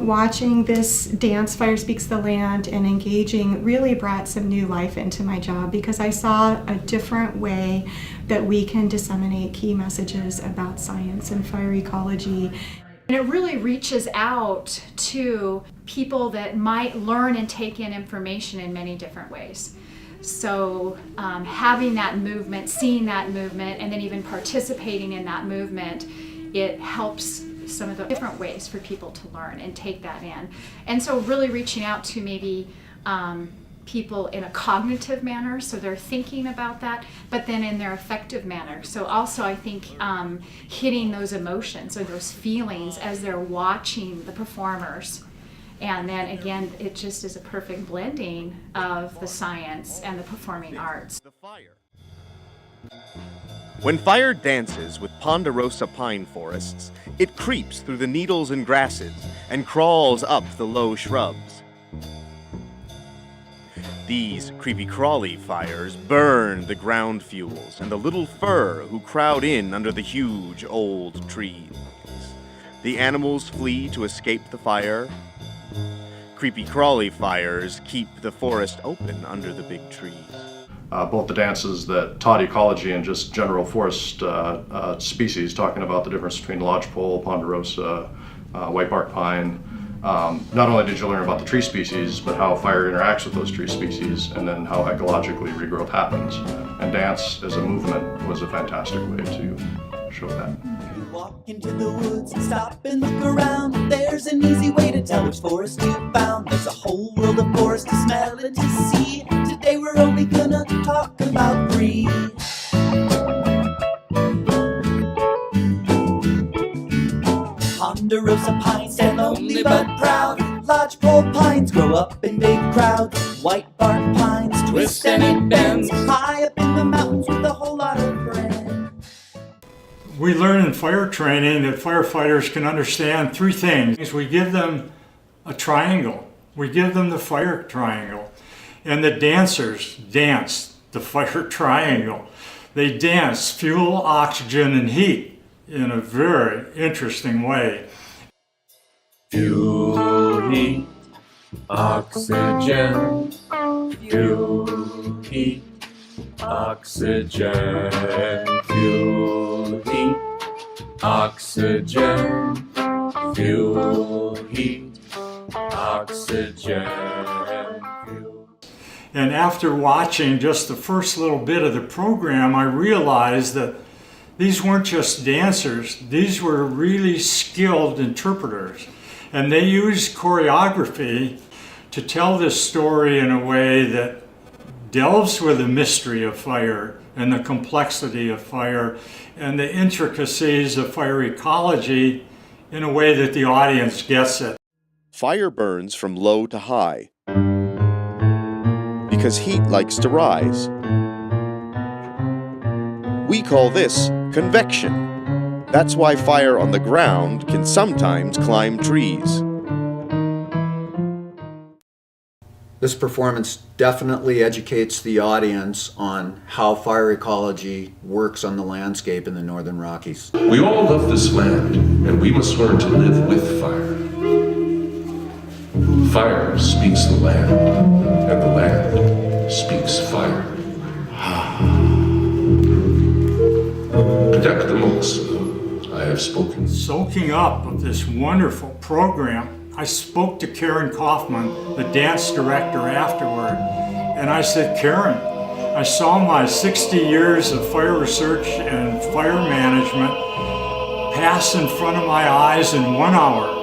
Watching this dance, Fire Speaks the Land, and engaging really brought some new life into my job because I saw a different way that we can disseminate key messages about science and fire ecology. And it really reaches out to people that might learn and take in information in many different ways. So having that movement, seeing that movement, and then even participating in that movement, it helps some of the different ways for people to learn and take that in. And so really reaching out to maybe people in a cognitive manner, so they're thinking about that, but then in their affective manner. So also I think hitting those emotions or those feelings as they're watching the performers. And then again, it just is a perfect blending of the science and the performing arts. The fire. When fire dances with ponderosa pine forests, it creeps through the needles and grasses and crawls up the low shrubs. These creepy-crawly fires burn the ground fuels and the little fur who crowd in under the huge old trees. The animals flee to escape the fire. Creepy-crawly fires keep the forest open under the big trees. Both the dances that taught ecology and just general forest species, talking about the difference between lodgepole, ponderosa, whitebark pine. Not only did you learn about the tree species, but how fire interacts with those tree species, and then how ecologically regrowth happens. And dance as a movement was a fantastic way to show that. You walk into the woods and stop and look around. There's an easy way to tell which forest you found. There's a whole world of forest to smell and to see. Today we're only gonna talk about 3. Ponderosa pines stand lonely but proud. Lodgepole pines grow up in big crowds. White bark pines twist and it bends. High up in the mountains with a whole lot of friends. We learn in fire training that firefighters can understand 3 things. We give them a triangle. We give them the fire triangle. And the dancers dance the fire triangle. They dance fuel, oxygen, and heat in a very interesting way. Fuel, heat, oxygen. Fuel, heat, oxygen. Fuel, heat, oxygen. Fuel, heat, oxygen. And after watching just the first little bit of the program, I realized that these weren't just dancers, these were really skilled interpreters. And they used choreography to tell this story in a way that delves with the mystery of fire and the complexity of fire and the intricacies of fire ecology in a way that the audience gets it. Fire burns from low to high because heat likes to rise. We call this convection. That's why fire on the ground can sometimes climb trees. This performance definitely educates the audience on how fire ecology works on the landscape in the Northern Rockies. We all love this land, and we must learn to live with fire. Fire speaks the land, and the land speaks fire. Protect the monks. I have spoken. Soaking up of this wonderful program, I spoke to Karen Kaufman, the dance director, afterward, and I said, Karen, I saw my 60 years of fire research and fire management pass in front of my eyes in 1 hour.